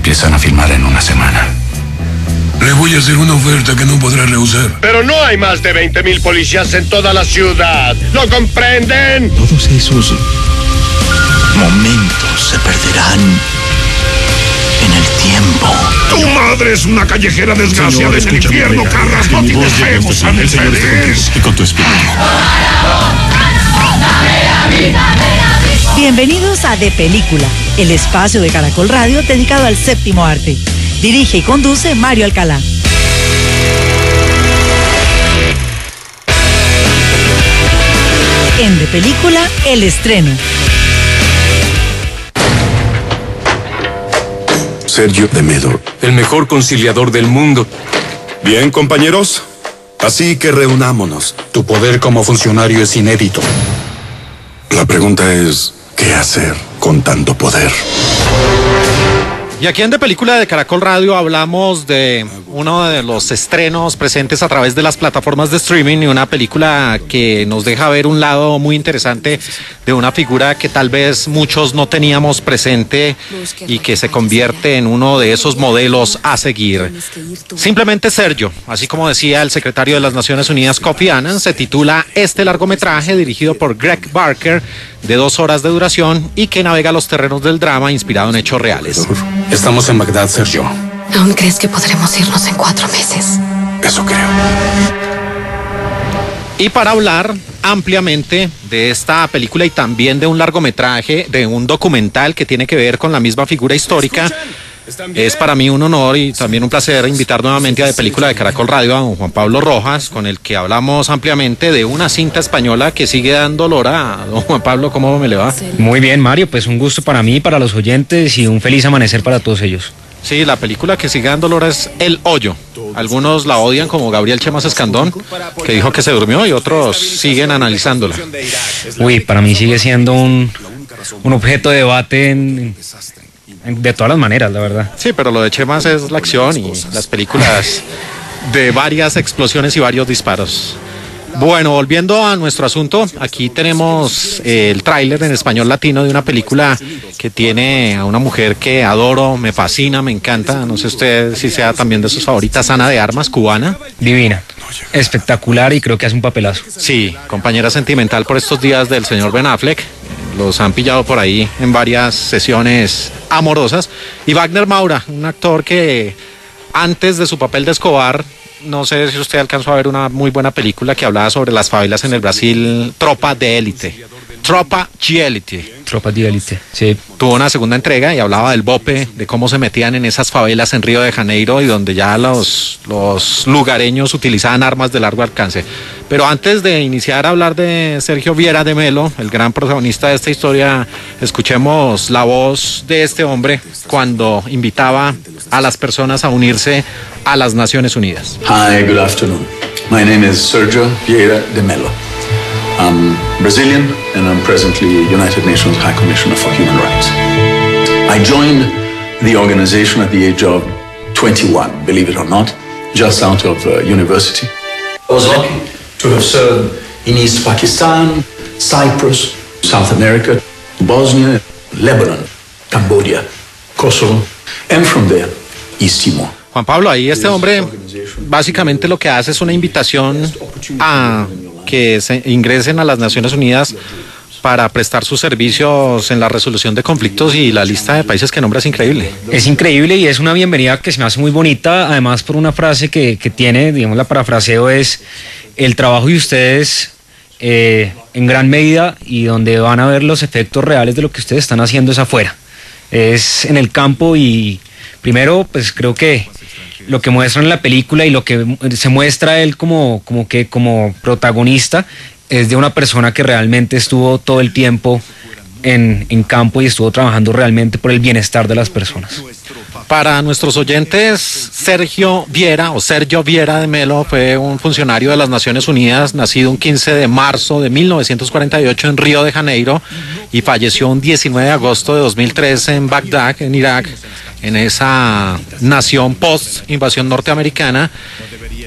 empiezan a filmar en una semana. Le voy a hacer una oferta que no podrá rehusar. Pero no hay más de 20,000 policías en toda la ciudad. ¿Lo comprenden? Todos esos momentos se perderán en el tiempo. ¡Tu madre es una callejera desgraciada en el infierno, Carras! ¡No te dejemos a Mercedes! Y con tu espíritu. Bienvenidos a De Película, el espacio de Caracol Radio dedicado al séptimo arte. Dirige y conduce Mario Alcalá. En De Película, el estreno. Sergio de Melo, el mejor conciliador del mundo. Bien, compañeros, así que reunámonos. Tu poder como funcionario es inédito. La pregunta es, ¿qué hacer con tanto poder? Y aquí en De Película de Caracol Radio hablamos de uno de los estrenos presentes a través de las plataformas de streaming y una película que nos deja ver un lado muy interesante de una figura que tal vez muchos no teníamos presente y que se convierte en uno de esos modelos a seguir. Simplemente Sergio, así como decía el secretario de las Naciones Unidas Kofi Annan, se titula este largometraje dirigido por Greg Barker de 2 horas de duración y que navega los terrenos del drama inspirado en hechos reales. Estamos en Bagdad, Sergio. ¿Aún crees que podremos irnos en 4 meses? Eso creo. Y para hablar ampliamente de esta película y también de un largometraje, de un documental que tiene que ver con la misma figura histórica, es para mí un honor y también un placer invitar nuevamente a De Película de Caracol Radio a don Juan Pablo Rojas, con el que hablamos ampliamente de una cinta española que sigue dando lora. Don Juan Pablo, ¿cómo me le va? Muy bien, Mario, pues un gusto para mí, para los oyentes y un feliz amanecer para todos ellos. Sí, la película que sigue dando lora es El Hoyo. Algunos la odian como Gabriel Chemas Escandón, que dijo que se durmió, y otros siguen analizándola. Uy, para mí sigue siendo un objeto de debate de todas las maneras, la verdad. Sí, pero lo de Chemas es la acción y las películas de varias explosiones y varios disparos. Bueno, volviendo a nuestro asunto, aquí tenemos el tráiler en español latino de una película que tiene a una mujer que adoro, me fascina, me encanta. No sé usted si sea también de sus favoritas, Ana de Armas, cubana. Divina, espectacular y creo que hace un papelazo. Sí, compañera sentimental por estos días del señor Ben Affleck. Los han pillado por ahí en varias sesiones amorosas. Y Wagner Maura, un actor que antes de su papel de Escobar, no sé si usted alcanzó a ver una muy buena película que hablaba sobre las favelas en el Brasil, Tropa de Élite. Tropa de Élite. Tropa de Élite, sí. Tuvo una segunda entrega y hablaba del bope, de cómo se metían en esas favelas en Río de Janeiro y donde ya los lugareños utilizaban armas de largo alcance. Pero antes de iniciar a hablar de Sergio Viera de Melo, el gran protagonista de esta historia, escuchemos la voz de este hombre cuando invitaba a las personas a unirse a las Naciones Unidas. Hi, good afternoon. My name is Sergio Vieira de Melo. I'm Brazilian and I'm presently United Nations High Commissioner for Human Rights. I joined the organization at the age of 21, believe it or not, just out of university. I was lucky to have served in East Pakistan, Cyprus, South America, Bosnia, Lebanon, Cambodia, Kosovo, and from there, East Timor. Juan Pablo, ahí este hombre básicamente lo que hace es una invitación a que se ingresen a las Naciones Unidas para prestar sus servicios en la resolución de conflictos, y la lista de países que nombra es increíble. Es increíble y es una bienvenida que se me hace muy bonita, además por una frase que tiene, digamos, la parafraseo es: el trabajo de ustedes en gran medida y donde van a ver los efectos reales de lo que ustedes están haciendo es afuera, es en el campo. Y primero, pues creo que lo que muestran en la película y lo que se muestra él como protagonista es de una persona que realmente estuvo todo el tiempo en campo y estuvo trabajando realmente por el bienestar de las personas. Para nuestros oyentes, Sergio Viera de Melo fue un funcionario de las Naciones Unidas, nacido un 15 de marzo de 1948 en Río de Janeiro y falleció un 19 de agosto de 2003 en Bagdad, en Irak, en esa nación post-invasión norteamericana,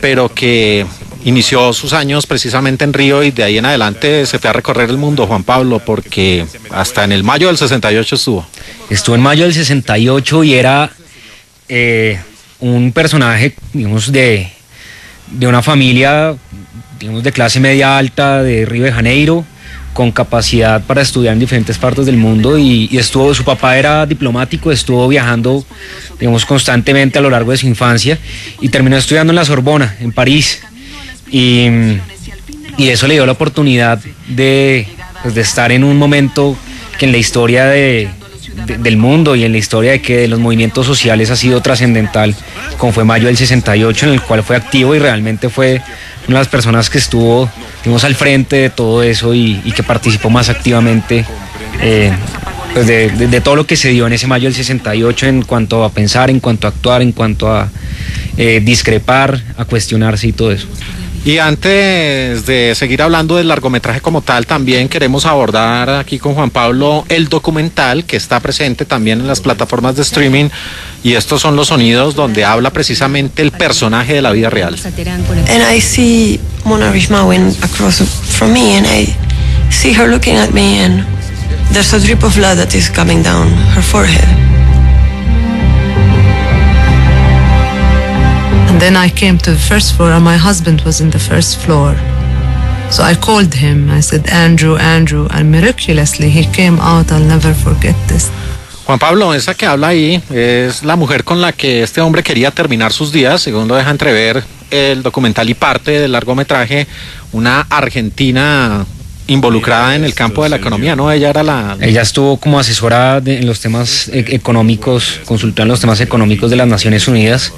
pero que inició sus años precisamente en Río y de ahí en adelante se fue a recorrer el mundo, Juan Pablo, porque hasta en el mayo del 68 estuvo. Estuvo en mayo del 68 y era un personaje, digamos, de una familia, digamos, de clase media alta de Río de Janeiro, con capacidad para estudiar en diferentes partes del mundo y su papá era diplomático, estuvo viajando, digamos, constantemente a lo largo de su infancia y terminó estudiando en la Sorbona, en París, y eso le dio la oportunidad de estar en un momento que en la historia del mundo y en la historia de los movimientos sociales ha sido trascendental, como fue Mayo del 68, en el cual fue activo y realmente fue una de las personas que estuvo, digamos, al frente de todo eso y que participó más activamente pues de todo lo que se dio en ese Mayo del 68 en cuanto a pensar, en cuanto a actuar, en cuanto a discrepar, a cuestionarse y todo eso. Y antes de seguir hablando del largometraje como tal, también queremos abordar aquí con Juan Pablo el documental que está presente también en las plataformas de streaming, y estos son los sonidos donde habla precisamente el personaje de la vida real. And I see Mona Rishmawen across from me, and I see her looking at me, and there's a drip of blood that is coming down her forehead. And then I came to the first floor, and my husband was in the first floor. So I called him. I said, Andrew, Andrew, and miraculously he came out. I'll never forget this. Juan Pablo, esa que habla ahí es la mujer con la que este hombre quería terminar sus días, según lo deja entrever el documental y parte del largometraje, una argentina involucrada en el campo de la economía, ¿no? Ella estuvo como asesora en los temas económicos, consultó en los temas económicos de las Naciones Unidas.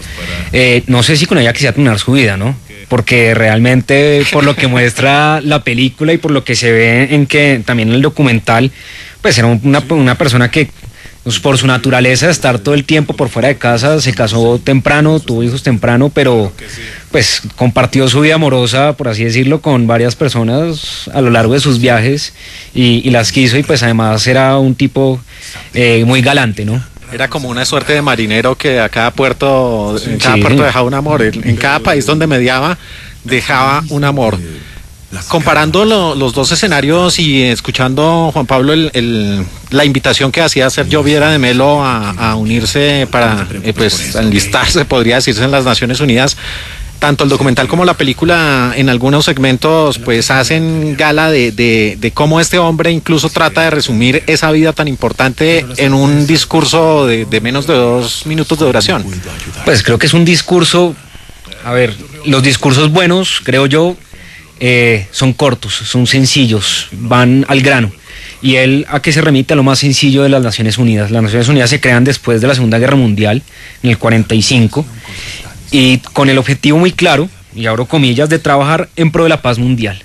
No sé si con ella quisiera terminar su vida, ¿no? Porque realmente, por lo que muestra la película y por lo que se ve también en el documental, pues era una persona que, pues, por su naturaleza de estar todo el tiempo por fuera de casa, se casó temprano, tuvo hijos temprano, pero pues compartió su vida amorosa, por así decirlo, con varias personas a lo largo de sus viajes y las quiso, y pues además era un tipo muy galante, ¿no? Era como una suerte de marinero que a cada puerto, en cada puerto dejaba un amor, en cada país donde mediaba dejaba un amor. Comparando los dos escenarios y escuchando, Juan Pablo, la invitación que hacía Sergio Viera de Mello a unirse para pues enlistarse, podría decirse, en las Naciones Unidas, tanto el documental como la película en algunos segmentos pues hacen gala de cómo este hombre incluso trata de resumir esa vida tan importante en un discurso de menos de 2 minutos de duración. Pues creo que es un discurso, a ver, los discursos buenos, creo yo, son cortos, son sencillos, van al grano. Y él, ¿a qué se remite? A lo más sencillo de las Naciones Unidas. Las Naciones Unidas se crean después de la Segunda Guerra Mundial, en el 45, y con el objetivo muy claro, y abro comillas, de trabajar en pro de la paz mundial.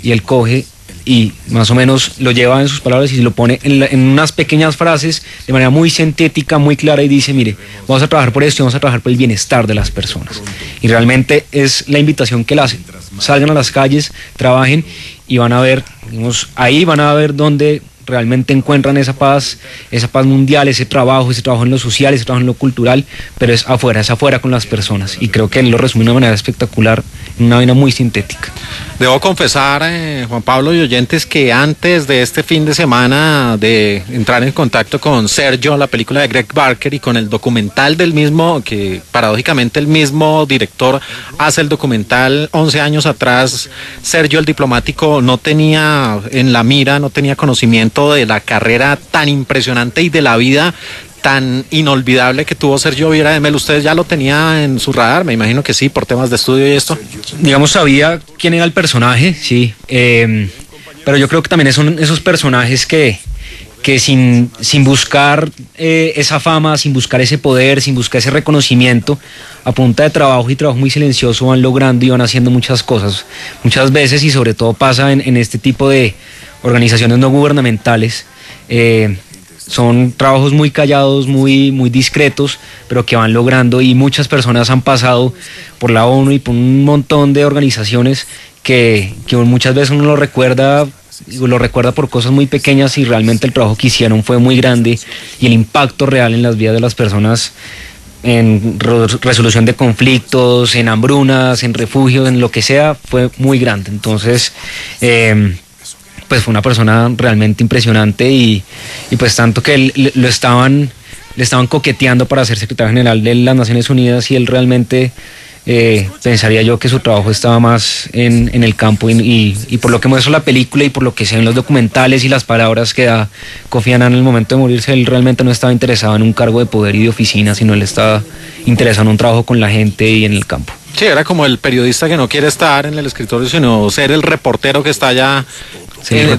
Y él coge y más o menos lo lleva en sus palabras y lo pone en unas pequeñas frases de manera muy sintética, muy clara, y dice, mire, vamos a trabajar por esto y vamos a trabajar por el bienestar de las personas. Y realmente es la invitación que él hace. Salgan a las calles, trabajen y van a ver, digamos, ahí van a ver dónde realmente encuentran esa paz mundial, ese trabajo en lo social, ese trabajo en lo cultural, pero es afuera con las personas. Y creo que él lo resume de una manera espectacular, en una vaina muy sintética. Debo confesar, Juan Pablo y oyentes, que antes de este fin de semana de entrar en contacto con Sergio, la película de Greg Barker, y con el documental del mismo, que paradójicamente el mismo director hace el documental 11 años atrás, Sergio el diplomático no tenía en la mira, no tenía conocimiento de la carrera tan impresionante y de la vida tan inolvidable que tuvo Sergio Viera de Mello. ¿Usted ya lo tenía en su radar? Me imagino que sí, por temas de estudio y esto. Digamos, sabía quién era el personaje, sí, pero yo creo que también son esos personajes que sin buscar esa fama, sin buscar ese poder, sin buscar ese reconocimiento, a punta de trabajo y trabajo muy silencioso van logrando y van haciendo muchas cosas. Muchas veces, y sobre todo pasa en este tipo de organizaciones no gubernamentales, son trabajos muy callados, muy discretos, pero que van logrando, y muchas personas han pasado por la ONU y por un montón de organizaciones que muchas veces uno lo recuerda por cosas muy pequeñas, y realmente el trabajo que hicieron fue muy grande, y el impacto real en las vidas de las personas, en resolución de conflictos, en hambrunas, en refugios, en lo que sea, fue muy grande. Entonces, pues fue una persona realmente impresionante, y pues tanto que lo estaban le estaban coqueteando para ser secretario general de las Naciones Unidas, y él realmente pensaría yo que su trabajo estaba más en el campo, y por lo que muestra la película y por lo que se ven los documentales y las palabras que da Kofi Annan en el momento de morirse, él realmente no estaba interesado en un cargo de poder y de oficina, sino él estaba interesado en un trabajo con la gente y en el campo. Sí, era como el periodista que no quiere estar en el escritorio, sino ser el reportero que está allá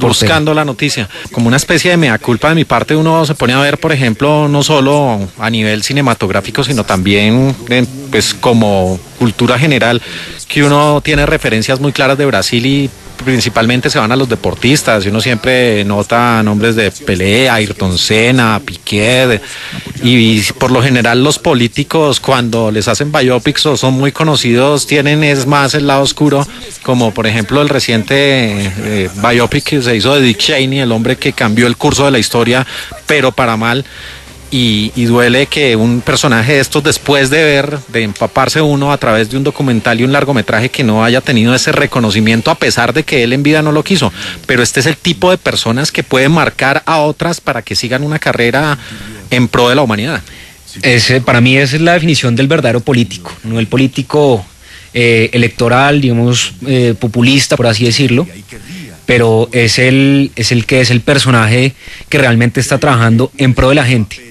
buscando la noticia. Como una especie de mea culpa de mi parte, uno se pone a ver, por ejemplo, no solo a nivel cinematográfico, sino también pues como cultura general, que uno tiene referencias muy claras de Brasil y principalmente se van a los deportistas, y uno siempre nota nombres de Pelé, Ayrton Senna, Piqué, y por lo general los políticos, cuando les hacen biopics o son muy conocidos, tienen es más el lado oscuro, como por ejemplo el reciente biopic que se hizo de Dick Cheney, el hombre que cambió el curso de la historia, pero para mal. Y duele que un personaje de estos, después de empaparse uno a través de un documental y un largometraje, que no haya tenido ese reconocimiento, a pesar de que él en vida no lo quiso. Pero este es el tipo de personas que pueden marcar a otras para que sigan una carrera en pro de la humanidad. Para mí esa es la definición del verdadero político, no el político electoral, digamos, populista, por así decirlo, pero es el que es el personaje que realmente está trabajando en pro de la gente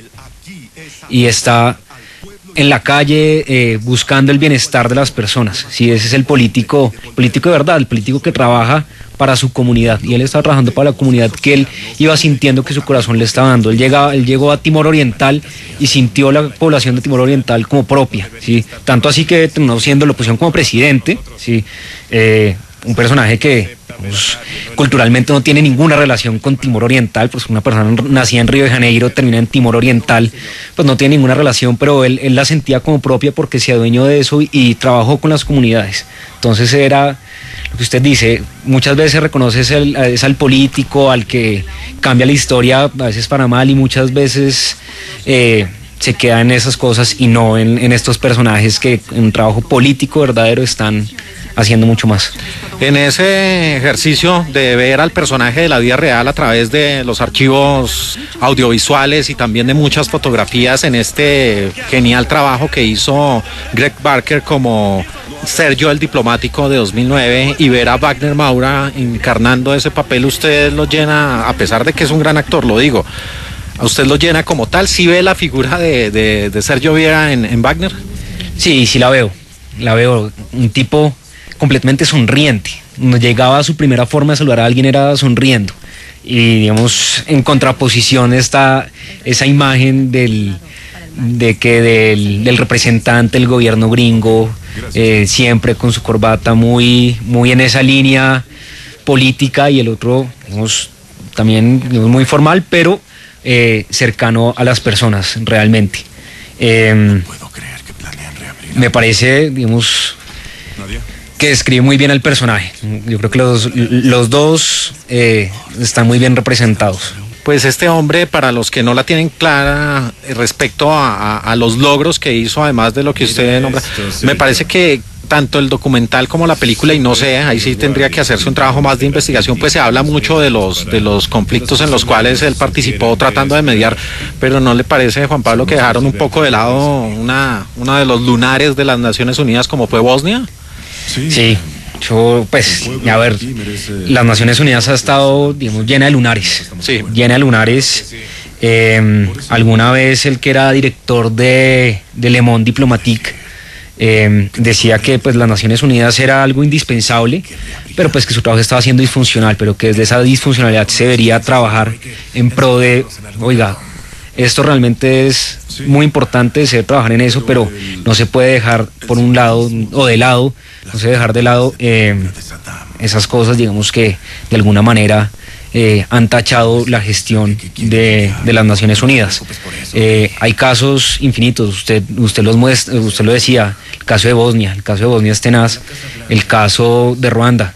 y está en la calle buscando el bienestar de las personas. Sí, ese es el político de verdad, el político que trabaja para su comunidad, y él está trabajando para la comunidad que él iba sintiendo que su corazón le estaba dando. Él llegó a Timor Oriental y sintió la población de Timor Oriental como propia, ¿sí? Tanto así que terminó siendo, lo pusieron como presidente, ¿sí? Un personaje que pues, culturalmente no tiene ninguna relación con Timor Oriental, pues una persona nacida en Río de Janeiro, termina en Timor Oriental, pues no tiene ninguna relación, pero él la sentía como propia porque se adueñó de eso y trabajó con las comunidades. Entonces era lo que usted dice, muchas veces reconoces al político, al que cambia la historia, a veces para mal, y muchas veces se queda en esas cosas y no en estos personajes que en un trabajo político verdadero están haciendo mucho más. En ese ejercicio de ver al personaje de la vida real a través de los archivos audiovisuales y también de muchas fotografías, en este genial trabajo que hizo Greg Barker como Sergio el diplomático de 2009, y ver a Wagner Maura encarnando ese papel, usted lo llena, a pesar de que es un gran actor, lo digo, ¿a usted lo llena como tal? ¿Sí ve la figura de Sergio Viera en Wagner? Sí, la veo, un tipo completamente sonriente. Cuando llegaba a su primera forma de saludar a alguien era sonriendo, y digamos en contraposición está esa imagen del representante del gobierno gringo, siempre con su corbata muy en esa línea política, y el otro digamos, también digamos, muy formal, pero cercano a las personas realmente. Me parece, digamos, que describe muy bien al personaje. Yo creo que los dos están muy bien representados. Pues este hombre, para los que no la tienen clara respecto a los logros que hizo, además de lo que usted nombra, me parece que tanto el documental como la película, y no sé, ahí sí tendría que hacerse un trabajo más de investigación, pues se habla mucho de los conflictos en los cuales él participó tratando de mediar, pero ¿no le parece, Juan Pablo, que dejaron un poco de lado uno de los lunares de las Naciones Unidas como fue Bosnia? Sí. Pues, a ver, las Naciones Unidas ha estado, digamos, llena de lunares. Sí. Llena de lunares. Alguna vez el que era director de Le Monde Diplomatique decía que pues las Naciones Unidas era algo indispensable, pero pues que su trabajo estaba siendo disfuncional, pero que desde esa disfuncionalidad se debería trabajar en pro de, oiga, esto realmente es muy importante, se debe trabajar en eso, pero no se puede dejar por un lado o de lado, no se debe dejar de lado esas cosas, digamos, que de alguna manera han tachado la gestión de las Naciones Unidas. Hay casos infinitos, usted los muestra, usted lo decía, el caso de Bosnia es tenaz, el caso de Ruanda,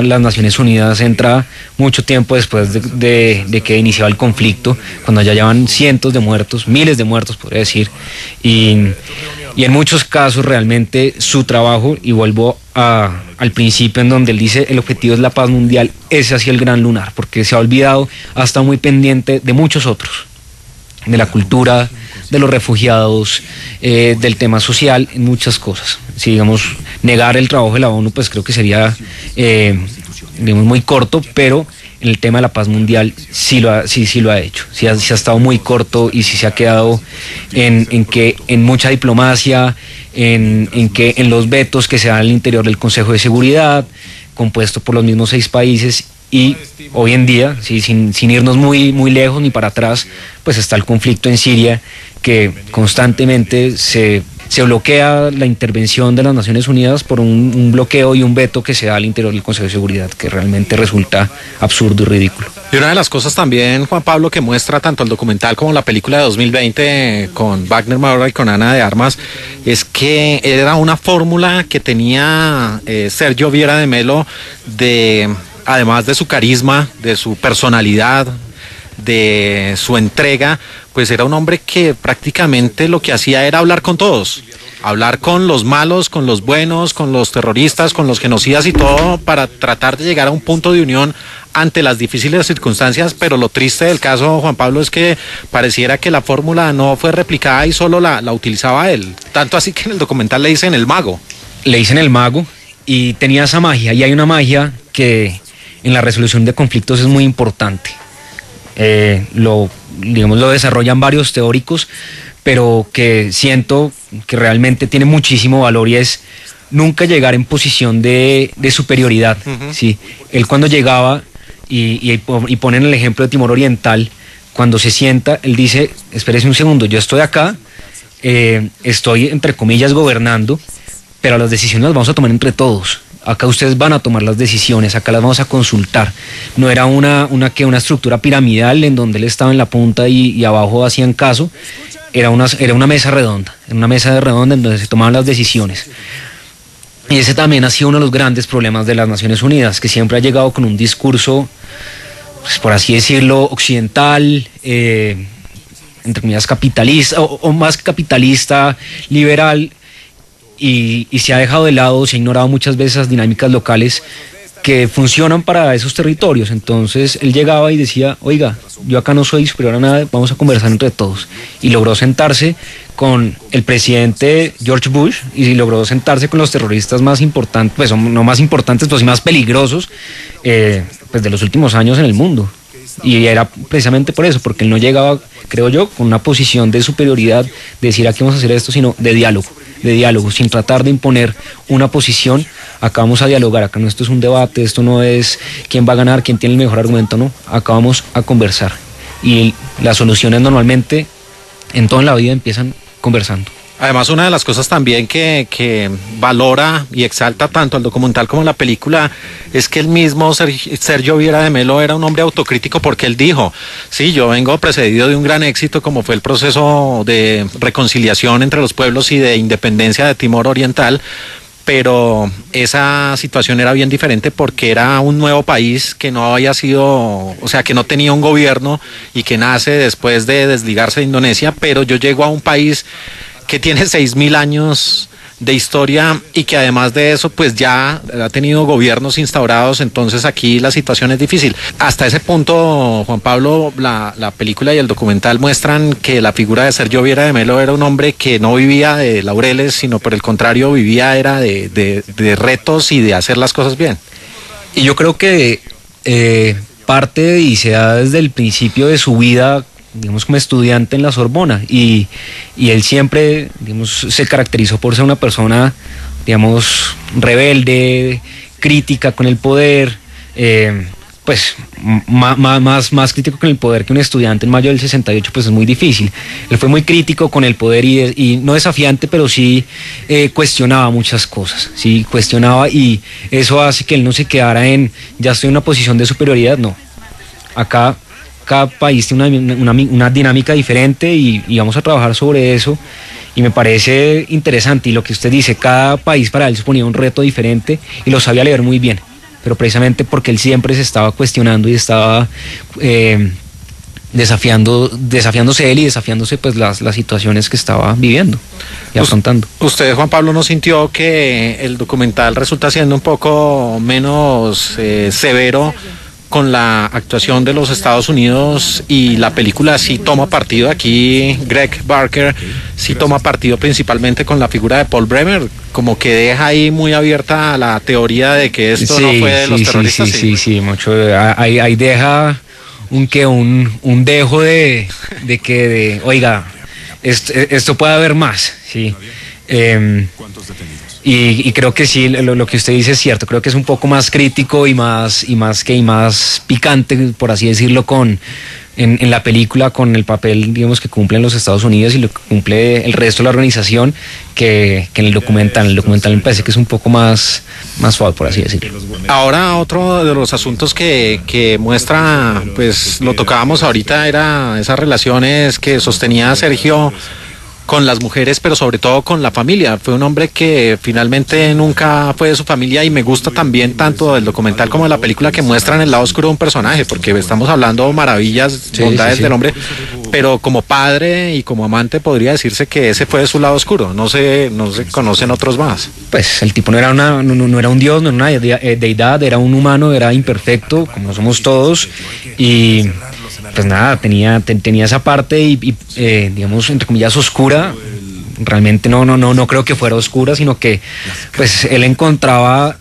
las Naciones Unidas entra mucho tiempo después de que iniciaba el conflicto, cuando ya llevan cientos de muertos, miles de muertos, podría decir, y en muchos casos realmente su trabajo, y vuelvo al principio en donde él dice el objetivo es la paz mundial, ese ha sido el gran lunar, porque se ha olvidado, ha estado muy pendiente de muchos otros. de la cultura, de los refugiados, del tema social, en muchas cosas. Si, digamos, negar el trabajo de la ONU, pues creo que sería, digamos, muy corto, pero en el tema de la paz mundial sí lo ha hecho, sí ha estado muy corto y sí se ha quedado en mucha diplomacia, en los vetos que se dan al interior del Consejo de Seguridad, compuesto por los mismos 6 países, y hoy en día, sí, sin irnos muy lejos ni para atrás, pues está el conflicto en Siria, que constantemente se bloquea la intervención de las Naciones Unidas por un bloqueo y un veto que se da al interior del Consejo de Seguridad, que realmente resulta absurdo y ridículo. Y una de las cosas también, Juan Pablo, que muestra tanto el documental como la película de 2020 con Wagner Maura y con Ana de Armas, es que era una fórmula que tenía Sergio Vieira de Mello, además de su carisma, de su personalidad, de su entrega, pues era un hombre que prácticamente lo que hacía era hablar con todos, hablar con los malos, con los buenos, con los terroristas, con los genocidas y todo, para tratar de llegar a un punto de unión ante las difíciles circunstancias. Pero lo triste del caso, Juan Pablo, es que pareciera que la fórmula no fue replicada y solo la utilizaba él, tanto así que en el documental le dicen el mago. Le dicen el mago, y tenía esa magia, y hay una magia que en la resolución de conflictos es muy importante. Lo desarrollan varios teóricos, pero que siento que realmente tiene muchísimo valor, y es nunca llegar en posición de superioridad. ¿Sí? Él, cuando llegaba, y ponen el ejemplo de Timor Oriental, cuando se sienta, él dice: espérese un segundo, yo estoy acá, estoy entre comillas gobernando, pero las decisiones las vamos a tomar entre todos. Acá ustedes van a tomar las decisiones, acá las vamos a consultar. No era una estructura piramidal en donde él estaba en la punta y abajo hacían caso. Era una mesa redonda, en donde se tomaban las decisiones. Y ese también ha sido uno de los grandes problemas de las Naciones Unidas, que siempre ha llegado con un discurso, pues, por así decirlo, occidental, entre comillas capitalista, o más capitalista, liberal, y se ha dejado de lado, se ha ignorado muchas veces esas dinámicas locales que funcionan para esos territorios. Entonces él llegaba y decía: oiga, yo acá no soy superior a nada, vamos a conversar entre todos. Y logró sentarse con el presidente George Bush, y logró sentarse con los terroristas más importantes, pues no más importantes, pues sí más peligrosos, pues de los últimos años en el mundo. Y era precisamente por eso, porque él no llegaba, creo yo, con una posición de superioridad, de decir aquí vamos a hacer esto, sino de diálogo, sin tratar de imponer una posición. Acá vamos a dialogar, acá no, esto es un debate, esto no es quién va a ganar, quién tiene el mejor argumento, no, acá vamos a conversar. Y las soluciones normalmente en toda la vida empiezan conversando. Además, una de las cosas también que valora y exalta tanto el documental como la película es que el mismo Sergio Vieira de Mello era un hombre autocrítico, porque él dijo: sí, yo vengo precedido de un gran éxito como fue el proceso de reconciliación entre los pueblos y de independencia de Timor Oriental, pero esa situación era bien diferente porque era un nuevo país que no había sido, o sea, que no tenía un gobierno y que nace después de desligarse de Indonesia, pero yo llego a un país que tiene 6.000 años de historia y que además de eso pues ya ha tenido gobiernos instaurados. Entonces aquí la situación es difícil. Hasta ese punto, Juan Pablo, la película y el documental muestran que la figura de Sergio Vieira de Mello era un hombre que no vivía de laureles, sino por el contrario vivía era de retos y de hacer las cosas bien. Y yo creo que parte y se da desde el principio de su vida, digamos, como estudiante en la Sorbona, y él siempre, digamos, se caracterizó por ser una persona, digamos, rebelde, crítica con el poder, pues más crítico con el poder que un estudiante en mayo del 68, pues es muy difícil. Él fue muy crítico con el poder y no desafiante, pero sí cuestionaba muchas cosas, sí cuestionaba, y eso hace que él no se quedara en ya estoy en una posición de superioridad. No, acá cada país tiene una dinámica diferente y vamos a trabajar sobre eso, y me parece interesante. Y lo que usted dice, cada país para él suponía un reto diferente y lo sabía leer muy bien, pero precisamente porque él siempre se estaba cuestionando y estaba desafiándose él y desafiándose pues las situaciones que estaba viviendo y afrontando. ¿Usted, Juan Pablo, no sintió que el documental resulta siendo un poco menos severo con la actuación de los Estados Unidos, y la película sí toma partido aquí. Greg Barker sí toma partido principalmente con la figura de Paul Bremer, como que deja ahí muy abierta la teoría de que esto no fue de los terroristas. Sí, mucho. Ahí deja un dejo de que, oiga, esto puede haber más, sí. Y creo que sí, lo que usted dice es cierto. Creo que es un poco más crítico y más picante, por así decirlo, en la película, con el papel, digamos, que cumplen los Estados Unidos y lo que cumple el resto de la organización, que en el documental. El documental me parece que es un poco más suave, por así decirlo. Ahora, otro de los asuntos que muestra, pues lo tocábamos ahorita, era esas relaciones que sostenía Sergio con las mujeres, pero sobre todo con la familia. Fue un hombre que finalmente nunca fue de su familia, y me gusta también tanto del documental como de la película que muestran el lado oscuro de un personaje, porque estamos hablando maravillas, bondades del hombre, pero como padre y como amante podría decirse que ese fue su lado oscuro. No se conocen otros más. Pues el tipo no era un dios, no era una deidad, era un humano, era imperfecto, como somos todos, y pues nada, tenía esa parte y digamos, entre comillas, oscura. Realmente no creo que fuera oscura, sino que pues él encontraba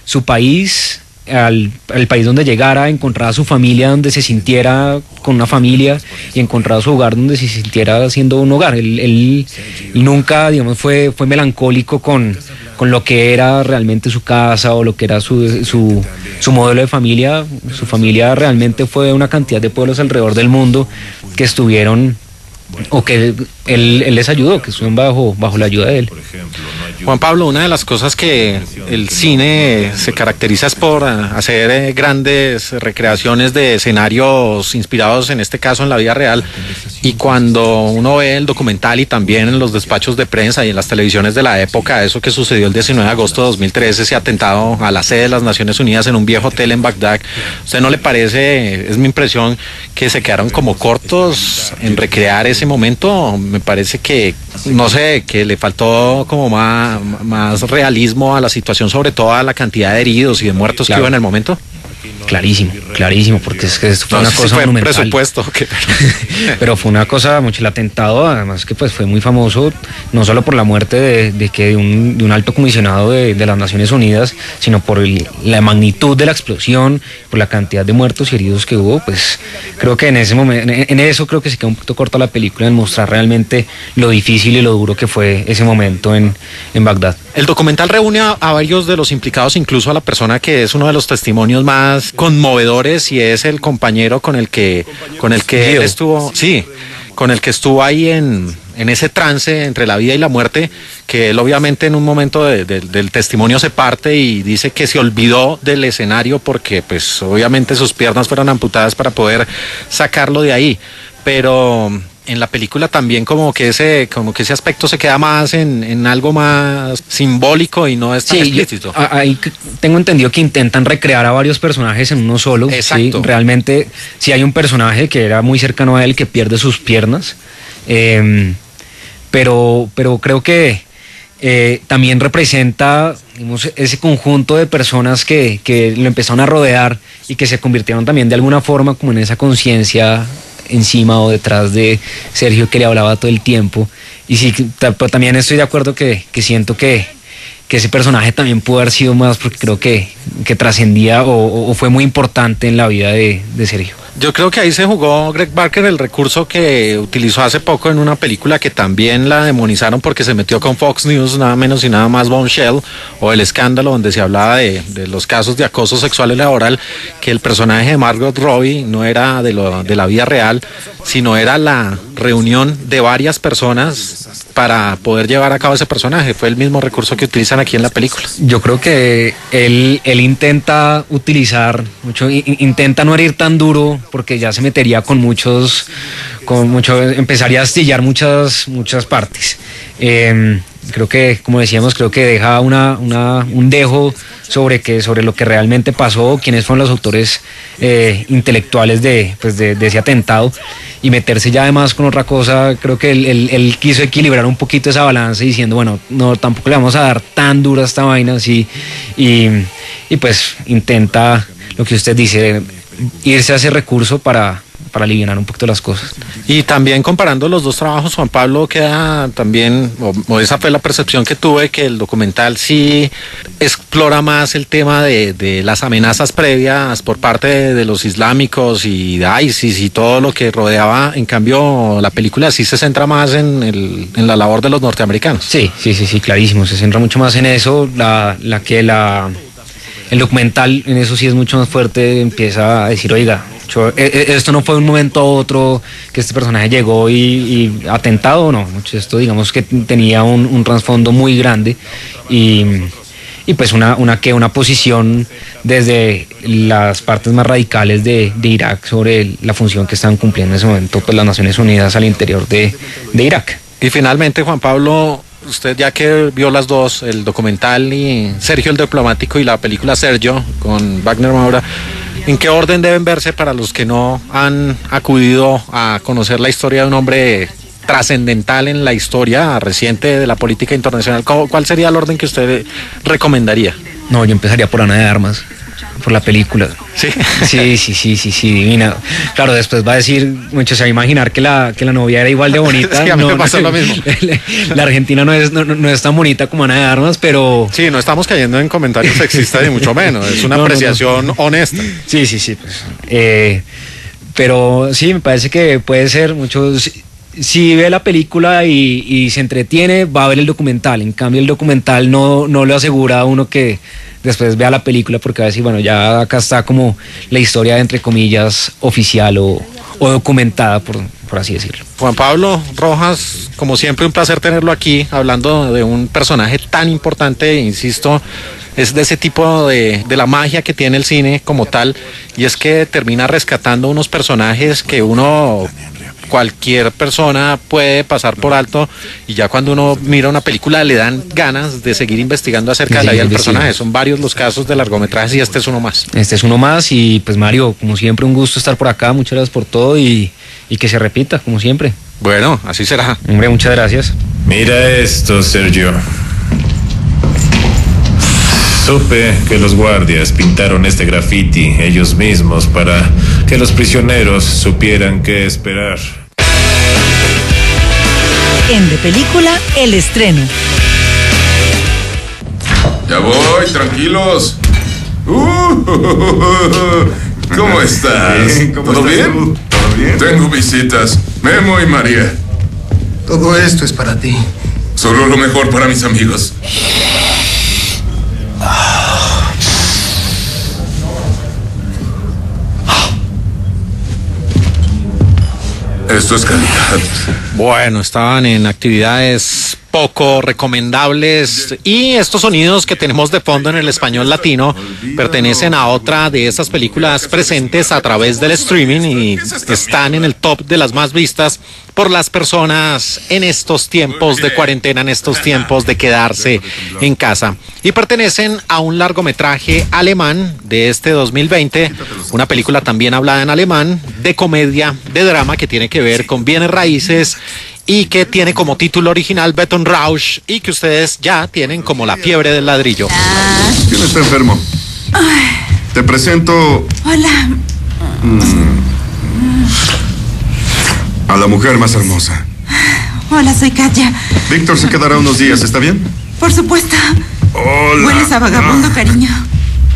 su país, al país donde llegara, encontraba su familia donde se sintiera con una familia, y encontraba su hogar donde se sintiera siendo un hogar. Él nunca, digamos, fue melancólico con lo que era realmente su casa o lo que era su modelo de familia. Su familia realmente fue una cantidad de pueblos alrededor del mundo que estuvieron, o que él les ayudó, que estuvieron bajo la ayuda de él. Juan Pablo, una de las cosas que el cine se caracteriza es por hacer grandes recreaciones de escenarios inspirados, en este caso, en la vida real, y cuando uno ve el documental y también en los despachos de prensa y en las televisiones de la época, eso que sucedió el 19 de agosto de 2013, ese atentado a la sede de las Naciones Unidas en un viejo hotel en Bagdad, ¿usted no le parece, es mi impresión, que se quedaron como cortos en recrear ese momento? Me parece que, no sé, que le faltó como más realismo a la situación, sobre todo a la cantidad de heridos y de muertos que hubo en el momento. Clarísimo, porque es que esto fue una cosa monumental. Presupuesto. Pero fue una cosa, mucho el atentado, además que pues fue muy famoso, no solo por la muerte de un alto comisionado de las Naciones Unidas, sino por la magnitud de la explosión, por la cantidad de muertos y heridos que hubo. Pues creo que en ese momento, en eso creo que se queda un poquito corta la película, en mostrar realmente lo difícil y lo duro que fue ese momento en Bagdad. El documental reúne a varios de los implicados, incluso a la persona que es uno de los testimonios más conmovedores, y es el compañero con el que él estuvo, con el que estuvo ahí en ese trance entre la vida y la muerte, que él obviamente en un momento del testimonio se parte y dice que se olvidó del escenario porque pues obviamente sus piernas fueron amputadas para poder sacarlo de ahí, pero en la película también como que ese aspecto se queda más en algo más simbólico y no es tan explícito. Ahí tengo entendido que intentan recrear a varios personajes en uno solo. Exacto. ¿Sí? Realmente sí hay un personaje que era muy cercano a él que pierde sus piernas, pero creo que también representa, digamos, ese conjunto de personas que lo empezaron a rodear y que se convirtieron también de alguna forma como en esa conciencia encima o detrás de Sergio, que le hablaba todo el tiempo. Y sí, pero también estoy de acuerdo que siento que ese personaje también pudo haber sido más, porque creo que trascendía o fue muy importante en la vida de Sergio. Yo creo que ahí se jugó Greg Barker el recurso que utilizó hace poco en una película que también la demonizaron porque se metió con Fox News, nada menos y nada más, Bombshell, o El Escándalo, donde se hablaba de los casos de acoso sexual y laboral, que el personaje de Margot Robbie no era de la vida real, sino era la reunión de varias personas para poder llevar a cabo ese personaje. Fue el mismo recurso que utilizan aquí en la película. Yo creo que él intenta utilizar mucho, intenta no herir tan duro, porque ya se metería empezaría a astillar muchas partes. Creo que, como decíamos, creo que deja un dejo sobre lo que realmente pasó, quiénes fueron los autores intelectuales de ese atentado, y meterse ya además con otra cosa. Creo que él quiso equilibrar un poquito esa balanza, diciendo, bueno, no, tampoco le vamos a dar tan dura esta vaina, así, y pues intenta lo que usted dice, irse a ese recurso para aliviar un poquito las cosas. Y también comparando los dos trabajos, Juan Pablo, queda también, o esa fue la percepción que tuve, que el documental sí explora más el tema de las amenazas previas por parte de los islámicos y de ISIS y todo lo que rodeaba. En cambio, la película sí se centra más en la labor de los norteamericanos. Sí, clarísimo, se centra mucho más en eso. El documental en eso sí es mucho más fuerte, empieza a decir, oiga, esto no fue de un momento a otro que este personaje llegó y atentado, no, esto digamos que tenía un trasfondo muy grande y pues una posición desde las partes más radicales de Irak sobre la función que están cumpliendo en ese momento pues las Naciones Unidas al interior de Irak. Y finalmente, Juan Pablo, usted ya que vio las dos, el documental y Sergio el Diplomático y la película Sergio con Wagner Moura, ¿en qué orden deben verse para los que no han acudido a conocer la historia de un hombre trascendental en la historia reciente de la política internacional? ¿Cuál sería el orden que usted recomendaría? No, yo empezaría por Ana de Armas, por la película. Sí. Sí, divina. Claro, después va a decir, muchos se va a imaginar que la novia era igual de bonita. Sí, a mí me pasó lo mismo. La Argentina no es tan bonita como Ana de Armas, pero... Sí, no estamos cayendo en comentarios sexistas ni mucho menos, es una apreciación honesta. Sí, pues, pero sí, me parece que puede ser muchos... Si ve la película y se entretiene, va a ver el documental. En cambio, el documental no le asegura a uno que después vea la película, porque va a decir, bueno, ya acá está como la historia, entre comillas, oficial o documentada, por así decirlo. Juan Pablo Rojas, como siempre, un placer tenerlo aquí, hablando de un personaje tan importante, insisto, es de ese tipo de la magia que tiene el cine como tal, y es que termina rescatando unos personajes que cualquier persona puede pasar por alto, y ya cuando uno mira una película le dan ganas de seguir investigando acerca de la vida del personaje. Son varios los casos de largometrajes y este es uno más. Y pues Mario, como siempre, un gusto estar por acá, muchas gracias por todo y que se repita, como siempre. Bueno, así será. Hombre, muchas gracias. Mira esto, Sergio. Supe que los guardias pintaron este graffiti ellos mismos para que los prisioneros supieran qué esperar. En De Película, el estreno. Ya voy, tranquilos. ¿Cómo estás? ¿Todo bien? ¿Todo bien? Tengo visitas. Memo y María. Todo esto es para ti. Solo lo mejor para mis amigos. Esto es calidad. Bueno, estaban en actividades poco recomendables y estos sonidos que tenemos de fondo en el español latino pertenecen a otra de esas películas presentes a través del streaming y están en el top de las más vistas por las personas en estos tiempos de cuarentena, en estos tiempos de quedarse en casa, y pertenecen a un largometraje alemán de este 2020, una película también hablada en alemán, de comedia, de drama, que tiene que ver con bienes raíces y que tiene como título original Betonrausch y que ustedes ya tienen como La fiebre del ladrillo. ¿Quién está enfermo? Te presento... Hola. A la mujer más hermosa. Hola, soy Katya. Víctor se quedará unos días, ¿está bien? Por supuesto. Hola. Hueles a vagabundo, cariño.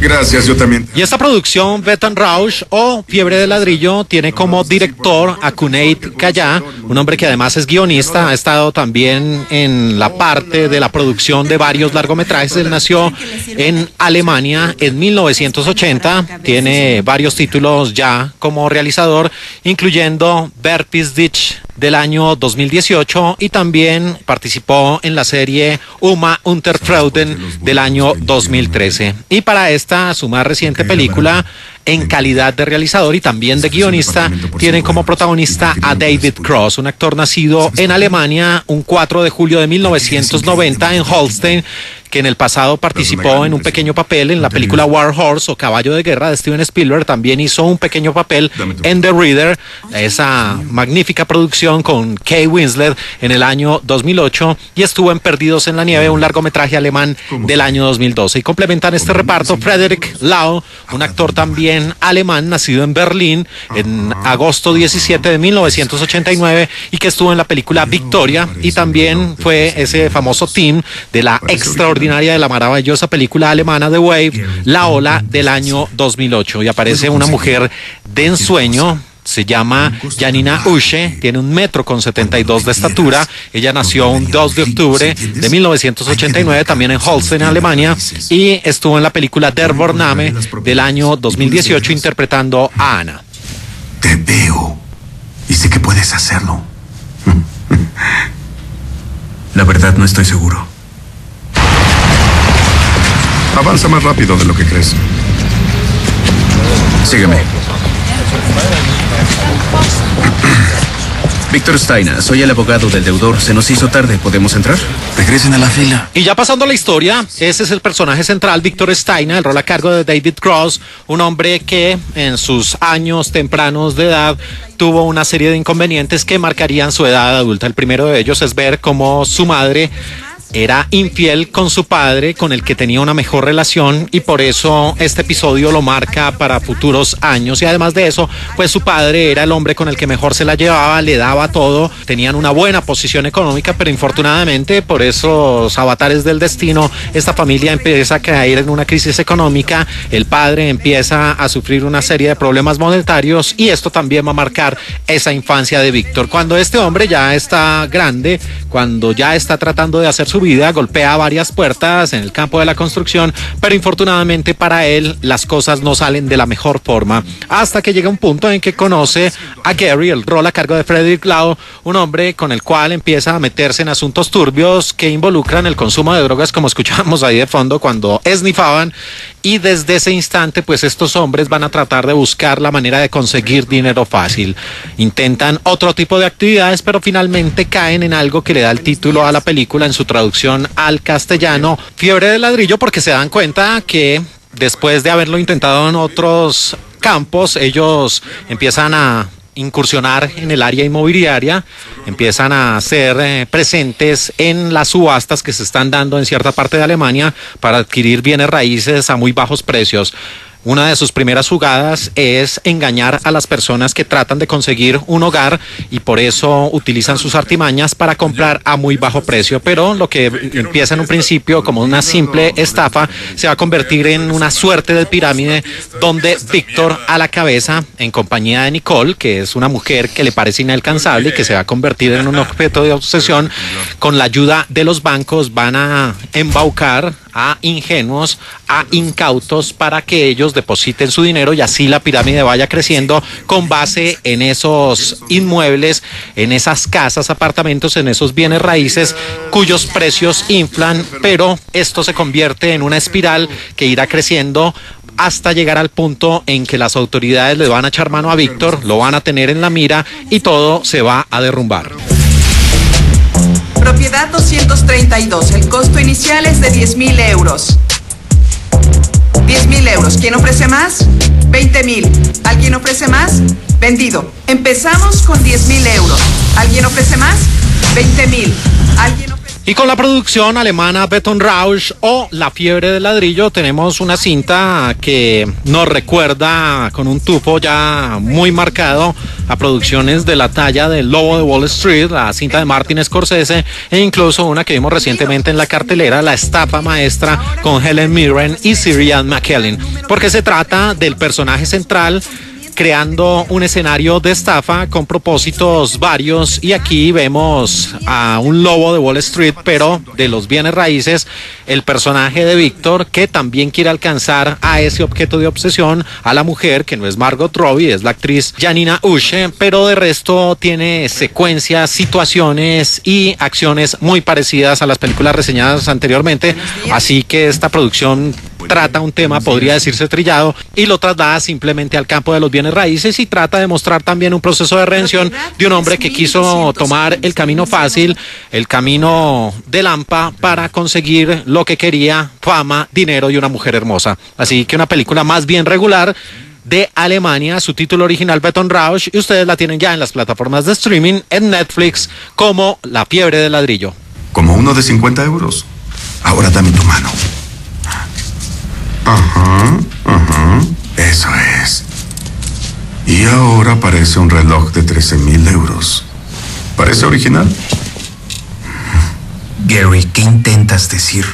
Gracias, yo también. Y esta producción, Betonrausch o Fiebre de Ladrillo, tiene como director a Cüneyt Kaya, un hombre que además es guionista, ha estado también en la parte de la producción de varios largometrajes. Él nació en Alemania en 1980, tiene varios títulos ya como realizador, incluyendo Verpixdich del año 2018, y también participó en la serie Uma unter Freuden del año 2013. Y para esta, su más reciente película, en calidad de realizador y también de guionista, tiene como protagonista a David Cross, un actor nacido en Alemania un 4 de julio de 1990 en Holstein, que en el pasado participó en un pequeño papel en la película War Horse o Caballo de Guerra de Steven Spielberg. También hizo un pequeño papel en The Reader, esa magnífica producción con Kate Winslet en el año 2008, y estuvo en Perdidos en la Nieve, un largometraje alemán del año 2012. Y complementan este reparto Frederick Lau, un actor también alemán, nacido en Berlín en agosto 17 de 1989 y que estuvo en la película Victoria, y también fue ese famoso team de la extraordinaria, de la maravillosa película alemana The Wave, La Ola, del año 2008. Y aparece una mujer de ensueño. Se llama Janina Usche, tiene 1,72 metros de estatura. Ella nació un 2 de octubre de 1989, también en Holstein, Alemania, y estuvo en la película Der Vorname del año 2018 interpretando a Ana. Te veo y sé que puedes hacerlo. La verdad, no estoy seguro. Avanza más rápido de lo que crees. Sígueme. Víctor Steiner, soy el abogado del deudor. Se nos hizo tarde, ¿podemos entrar? Regresen a la fila. Y ya pasando a la historia, ese es el personaje central, Víctor Steiner, el rol a cargo de David Cross, un hombre que en sus años tempranos de edad tuvo una serie de inconvenientes que marcarían su edad adulta. El primero de ellos es ver cómo su madre era infiel con su padre, con el que tenía una mejor relación, y por eso este episodio lo marca para futuros años. Y además de eso, pues su padre era el hombre con el que mejor se la llevaba, le daba todo, tenían una buena posición económica, pero infortunadamente por esos avatares del destino, esta familia empieza a caer en una crisis económica, el padre empieza a sufrir una serie de problemas monetarios, y esto también va a marcar esa infancia de Víctor. Cuando este hombre ya está grande, cuando ya está tratando de hacer su vida, golpea varias puertas en el campo de la construcción, pero infortunadamente para él las cosas no salen de la mejor forma, hasta que llega un punto en que conoce a Gary, el rol a cargo de Frederick Lau, un hombre con el cual empieza a meterse en asuntos turbios que involucran el consumo de drogas, como escuchábamos ahí de fondo cuando esnifaban, y desde ese instante pues estos hombres van a tratar de buscar la manera de conseguir dinero fácil. Intentan otro tipo de actividades, pero finalmente caen en algo que le da el título a la película en su traducción al castellano, Fiebre de ladrillo, porque se dan cuenta que después de haberlo intentado en otros campos, ellos empiezan a incursionar en el área inmobiliaria, empiezan a ser presentes en las subastas que se están dando en cierta parte de Alemania para adquirir bienes raíces a muy bajos precios. Una de sus primeras jugadas es engañar a las personas que tratan de conseguir un hogar, y por eso utilizan sus artimañas para comprar a muy bajo precio. Pero lo que empieza en un principio como una simple estafa se va a convertir en una suerte de pirámide, donde Víctor a la cabeza, en compañía de Nicole, que es una mujer que le parece inalcanzable y que se va a convertir en un objeto de obsesión, con la ayuda de los bancos van a embaucar a ingenuos, a incautos, para que ellos depositen su dinero y así la pirámide vaya creciendo con base en esos inmuebles, en esas casas, apartamentos, en esos bienes raíces cuyos precios inflan, pero esto se convierte en una espiral que irá creciendo hasta llegar al punto en que las autoridades le van a echar mano a Víctor, lo van a tener en la mira y todo se va a derrumbar. Propiedad 232. El costo inicial es de 10.000 euros. 10.000 euros. ¿Quién ofrece más? 20.000. ¿Alguien ofrece más? Vendido. Empezamos con 10.000 euros. ¿Alguien ofrece más? 20.000. ¿Alguien ofrece? Y con la producción alemana Betonrausch o La Fiebre del Ladrillo tenemos una cinta que nos recuerda con un tufo ya muy marcado a producciones de la talla del Lobo de Wall Street, la cinta de Martin Scorsese, e incluso una que vimos recientemente en la cartelera, La Estafa Maestra, con Helen Mirren y Sir Ian McKellen, porque se trata del personaje central creando un escenario de estafa con propósitos varios, y aquí vemos a un lobo de Wall Street, pero de los bienes raíces, el personaje de Víctor, que también quiere alcanzar a ese objeto de obsesión, a la mujer, que no es Margot Robbie, es la actriz Janina Usche, pero de resto tiene secuencias, situaciones y acciones muy parecidas a las películas reseñadas anteriormente, así que esta producción trata un tema, podría decirse trillado, y lo traslada simplemente al campo de los bienes raíces y trata de mostrar también un proceso de redención de un hombre que quiso tomar el camino fácil, el camino de Lampa, para conseguir lo que quería: fama, dinero y una mujer hermosa. Así que una película más bien regular de Alemania, su título original Betonrausch, y ustedes la tienen ya en las plataformas de streaming, en Netflix, como La fiebre del ladrillo. Como uno de 50 euros. Ahora dame tu mano. Ajá. Eso es. Y ahora parece un reloj de 13.000 euros. ¿Parece original? Gary, ¿qué intentas decir?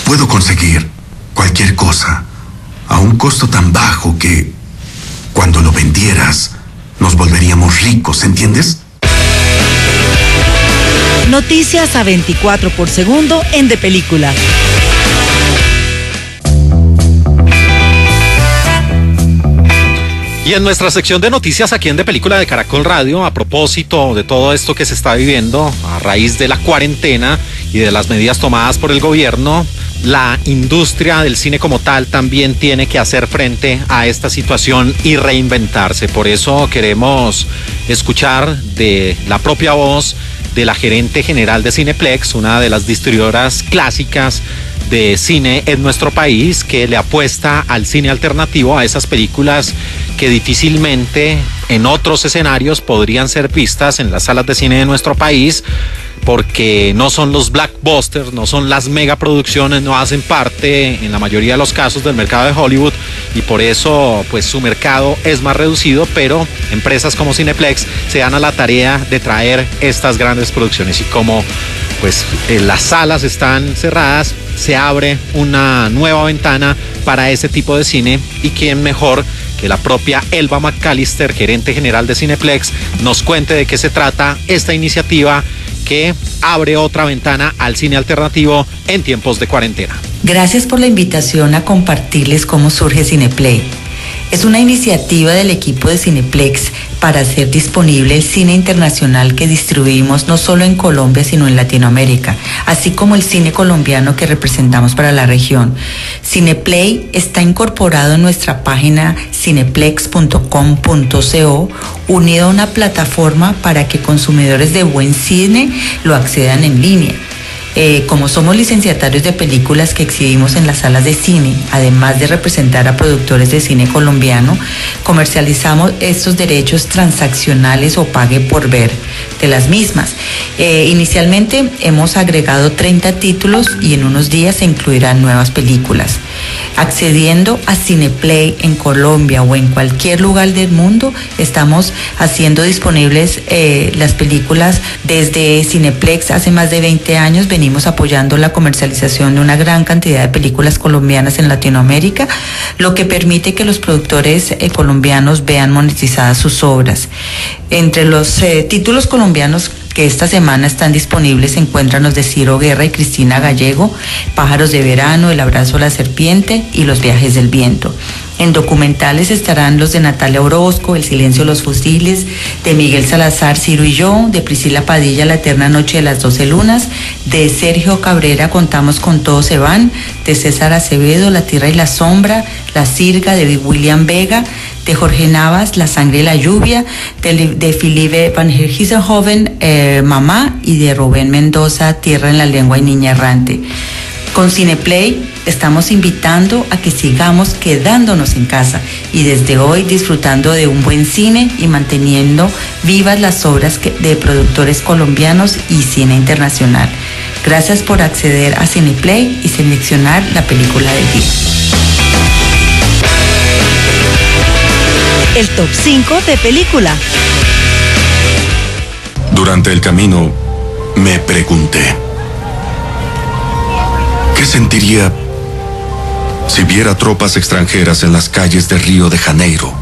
Puedo conseguir cualquier cosa a un costo tan bajo que cuando lo vendieras nos volveríamos ricos, ¿entiendes? Noticias a 24 por segundo en De Película. Y en nuestra sección de noticias aquí en De Película de Caracol Radio, a propósito de todo esto que se está viviendo a raíz de la cuarentena y de las medidas tomadas por el gobierno, la industria del cine como tal también tiene que hacer frente a esta situación y reinventarse. Por eso queremos escuchar de la propia voz de la gerente general de Cineplex, una de las distribuidoras clásicas de cine en nuestro país, que le apuesta al cine alternativo, a esas películas que difícilmente en otros escenarios podrían ser vistas en las salas de cine de nuestro país, porque no son los blockbusters, no son las megaproducciones, no hacen parte en la mayoría de los casos del mercado de Hollywood, y por eso pues su mercado es más reducido, pero empresas como Cineplex se dan a la tarea de traer estas grandes producciones, y como pues las salas están cerradas, se abre una nueva ventana para ese tipo de cine, y quién mejor que la propia Elba McAllister, gerente general de Cineplex, nos cuente de qué se trata esta iniciativa que abre otra ventana al cine alternativo en tiempos de cuarentena. Gracias por la invitación a compartirles cómo surge Cineplay. Es una iniciativa del equipo de Cineplex para hacer disponible el cine internacional que distribuimos no solo en Colombia, sino en Latinoamérica, así como el cine colombiano que representamos para la región. Cineplay está incorporado en nuestra página cineplex.com.co, unido a una plataforma para que consumidores de buen cine lo accedan en línea. Como somos licenciatarios de películas que exhibimos en las salas de cine, además de representar a productores de cine colombiano, comercializamos estos derechos transaccionales o pague por ver de las mismas. Inicialmente hemos agregado 30 títulos y en unos días se incluirán nuevas películas. Accediendo a Cineplay en Colombia o en cualquier lugar del mundo, estamos haciendo disponibles las películas desde Cineplex. Hace más de 20 años venimos apoyando la comercialización de una gran cantidad de películas colombianas en Latinoamérica, lo que permite que los productores colombianos vean monetizadas sus obras. Entre los títulos colombianos que esta semana están disponibles se encuentran los de Ciro Guerra y Cristina Gallego, Pájaros de Verano, El Abrazo a la Serpiente y Los Viajes del Viento. En documentales estarán los de Natalia Orozco, El Silencio de los Fusiles, de Miguel Salazar, Ciro y yo, de Priscila Padilla, La Eterna Noche de las 12 Lunas, de Sergio Cabrera, Contamos con Todos se van, de César Acevedo, La Tierra y la Sombra, La Sirga, de William Vega, de Jorge Navas, La Sangre y la Lluvia, de Philippe Van Gisselhoven, Mamá, y de Rubén Mendoza, Tierra en la Lengua y Niña Errante. Con Cineplay estamos invitando a que sigamos quedándonos en casa y desde hoy disfrutando de un buen cine y manteniendo vivas las obras de productores colombianos y cine internacional. Gracias por acceder a Cineplay y seleccionar la película del día. El top 5 de película. Durante el camino me pregunté, ¿qué sentiría si viera tropas extranjeras en las calles de Río de Janeiro,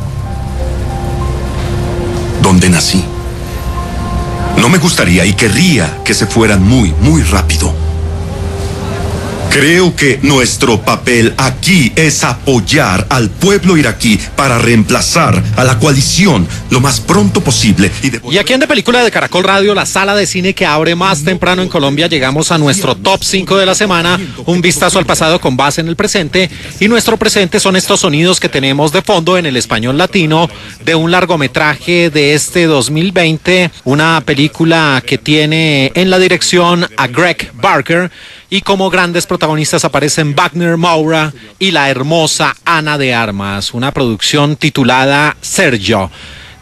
donde nací? No me gustaría y querría que se fueran muy, muy rápido. Creo que nuestro papel aquí es apoyar al pueblo iraquí para reemplazar a la coalición lo más pronto posible. Y aquí en De Película de Caracol Radio, la sala de cine que abre más temprano en Colombia, llegamos a nuestro top 5 de la semana, un vistazo al pasado con base en el presente, y nuestro presente son estos sonidos que tenemos de fondo en el español latino de un largometraje de este 2020, una película que tiene en la dirección a Greg Barker, y como grandes protagonistas aparecen Wagner Moura y la hermosa Ana de Armas, una producción titulada Sergio,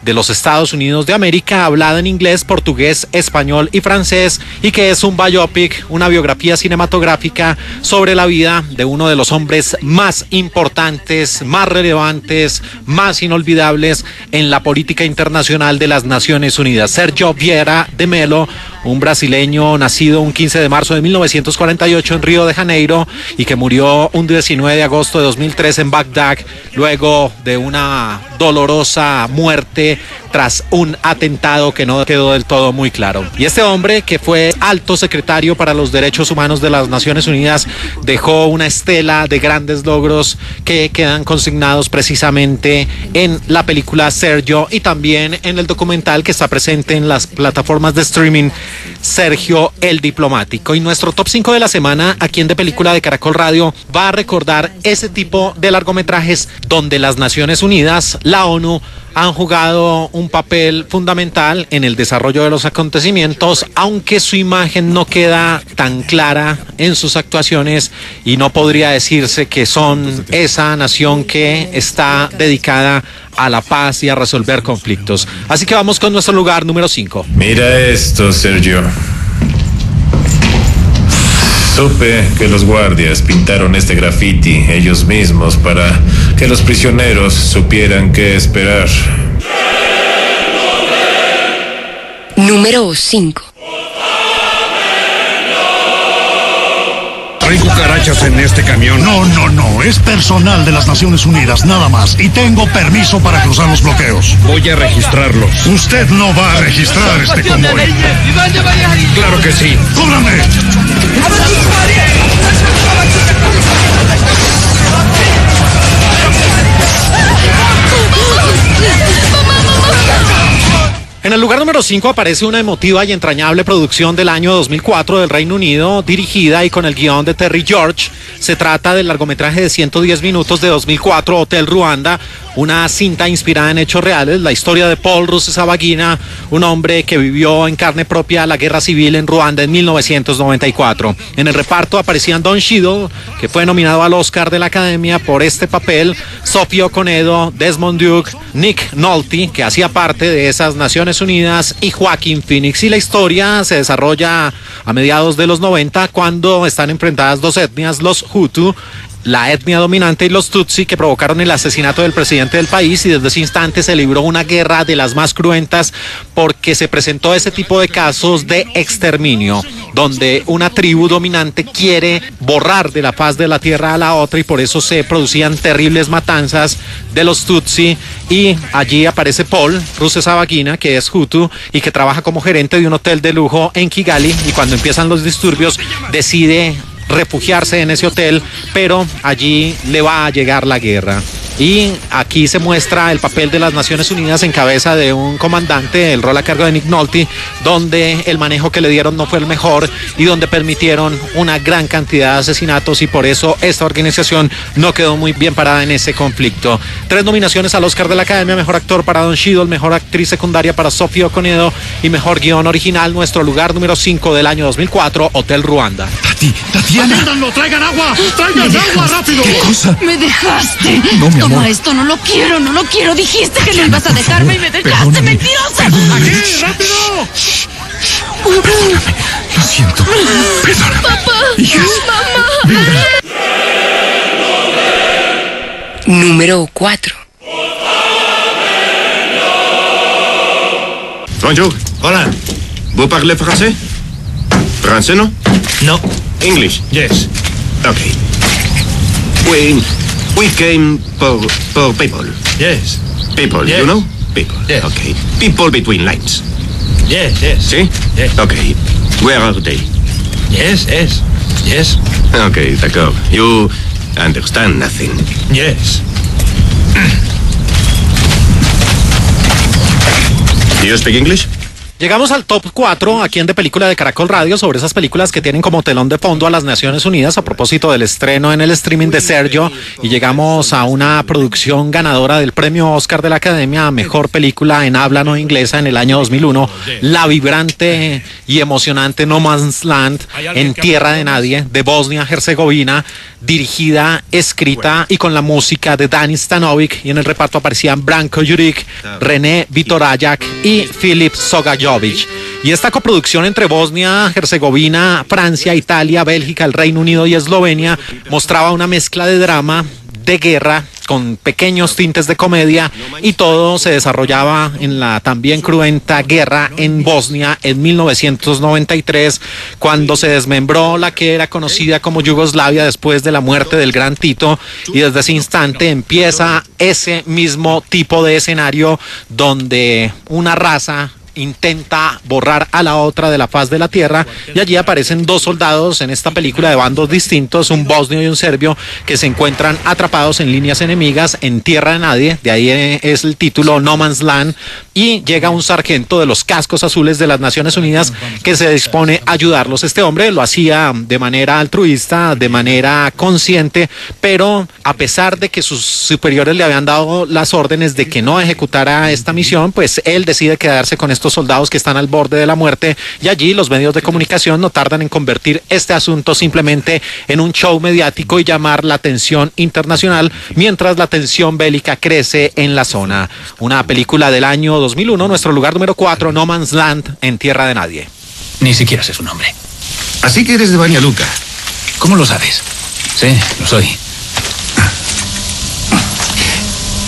de los Estados Unidos de América, hablada en inglés, portugués, español y francés, y que es un biopic, una biografía cinematográfica sobre la vida de uno de los hombres más importantes, más relevantes, más inolvidables en la política internacional de las Naciones Unidas, Sergio Vieira de Mello, un brasileño nacido un 15 de marzo de 1948 en Río de Janeiro y que murió un 19 de agosto de 2003 en Bagdad, luego de una dolorosa muerte tras un atentado que no quedó del todo muy claro. Y este hombre, que fue alto secretario para los derechos humanos de las Naciones Unidas, dejó una estela de grandes logros que quedan consignados precisamente en la película Sergio y también en el documental que está presente en las plataformas de streaming, Sergio el Diplomático. Y nuestro top 5 de la semana aquí en De Película de Caracol Radio va a recordar ese tipo de largometrajes donde las Naciones Unidas, la ONU, han jugado un papel fundamental en el desarrollo de los acontecimientos, aunque su imagen no queda tan clara en sus actuaciones y no podría decirse que son esa nación que está dedicada a la paz y a resolver conflictos. Así que vamos con nuestro lugar número 5. Mira esto, Sergio. Supe que los guardias pintaron este graffiti ellos mismos para que los prisioneros supieran qué esperar. Número 5. ¿Hay cucarachas en este camión? No, es personal de las Naciones Unidas, nada más. Y tengo permiso para cruzar los bloqueos. Voy a registrarlos. Usted no va a registrar este convoy. Claro que sí. ¡Cúbrame! En el lugar número 5 aparece una emotiva y entrañable producción del año 2004 del Reino Unido, dirigida y con el guión de Terry George. Se trata del largometraje de 110 minutos de 2004, Hotel Ruanda, una cinta inspirada en hechos reales, la historia de Paul Rusesabagina, un hombre que vivió en carne propia la guerra civil en Ruanda en 1994. En el reparto aparecían Don Cheadle, que fue nominado al Oscar de la Academia por este papel, Sophie Okonedo, Desmond Duke, Nick Nolte, que hacía parte de esas Naciones Unidas, y Joaquin Phoenix. Y la historia se desarrolla a mediados de los 90, cuando están enfrentadas dos etnias, los Hutu, la etnia dominante, y los Tutsi, que provocaron el asesinato del presidente del país, y desde ese instante se libró una guerra de las más cruentas porque se presentó ese tipo de casos de exterminio, donde una tribu dominante quiere borrar de la faz de la tierra a la otra, y por eso se producían terribles matanzas de los Tutsi. Y allí aparece Paul Rusesabagina, que es Hutu y que trabaja como gerente de un hotel de lujo en Kigali, y cuando empiezan los disturbios decide refugiarse en ese hotel, pero allí le va a llegar la guerra. Y aquí se muestra el papel de las Naciones Unidas en cabeza de un comandante, el rol a cargo de Nick Nolte, donde el manejo que le dieron no fue el mejor y donde permitieron una gran cantidad de asesinatos, y por eso esta organización no quedó muy bien parada en ese conflicto. 3 nominaciones al Oscar de la Academia: mejor actor para Don Cheadle, mejor actriz secundaria para Sophie Okonedo y mejor guión original. Nuestro lugar número 5 del año 2004, Hotel Ruanda. Tatiana. ¡Atiéndanlo! ¡Traigan agua! ¡Traigan agua, rápido! ¿Qué cosa? Me dejaste. No, mi amor. Toma esto, no lo quiero. Dijiste que no ibas a dejarme y me dejaste, perdóname. mentirosa. ¡Aquí, rápido! Perdóname. Lo siento. Perdóname. Papá. Hijas. Mamá. Venga. Número 4. Bonjour. Hola. Vous parlez français? Français, non? No. English? Yes. Okay. We came for people. Yes. People, Yes. you know? People. Yes. Okay. People between lines. Yes. See? Yes. Okay. Where are they? Yes. Okay, d'accord. You understand nothing. Yes. Do you speak English? Llegamos al top 4 aquí en De Película de Caracol Radio sobre esas películas que tienen como telón de fondo a las Naciones Unidas a propósito del estreno en el streaming de Sergio, y llegamos a una producción ganadora del premio Oscar de la Academia a Mejor Película en Habla No Inglesa en el año 2001, la vibrante y emocionante No Man's Land, En Tierra de Nadie, de Bosnia-Herzegovina, dirigida, escrita y con la música de Dani Stanovic, y en el reparto aparecían Branko Juric, René Vitorajak y Filip Sogajovic. Y esta coproducción entre Bosnia, Herzegovina, Francia, Italia, Bélgica, el Reino Unido y Eslovenia mostraba una mezcla de drama, de guerra, con pequeños tintes de comedia, y todo se desarrollaba en la también cruenta guerra en Bosnia en 1993, cuando se desmembró la que era conocida como Yugoslavia después de la muerte del gran Tito, y desde ese instante empieza ese mismo tipo de escenario donde una raza intenta borrar a la otra de la faz de la tierra, y allí aparecen dos soldados en esta película de bandos distintos, un bosnio y un serbio, que se encuentran atrapados en líneas enemigas en tierra de nadie, de ahí es el título No Man's Land, y llega un sargento de los cascos azules de las Naciones Unidas que se dispone a ayudarlos. Este hombre lo hacía de manera altruista, de manera consciente, pero a pesar de que sus superiores le habían dado las órdenes de que no ejecutara esta misión, pues él decide quedarse con estos soldados que están al borde de la muerte, y allí los medios de comunicación no tardan en convertir este asunto simplemente en un show mediático y llamar la atención internacional, mientras la tensión bélica crece en la zona. Una película del año 2001, nuestro lugar número 4, No Man's Land, En Tierra de Nadie. Ni siquiera sé su nombre. Así que eres de Banja Luka. ¿Cómo lo sabes? Sí, lo soy.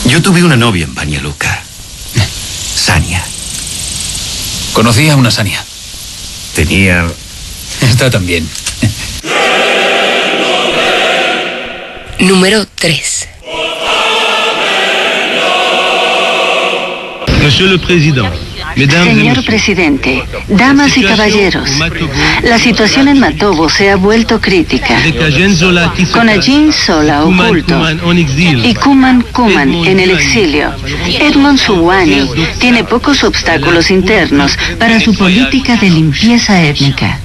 Yo tuve una novia en Banja Luka. Sania. Conocí a una Sania. Tenía... Está también. Número 3. Monsieur le Président. Señor presidente, damas y caballeros, la situación en Matovo se ha vuelto crítica. Con Ajin Sola oculto y Kuman en el exilio, Edmond Suwani tiene pocos obstáculos internos para su política de limpieza étnica.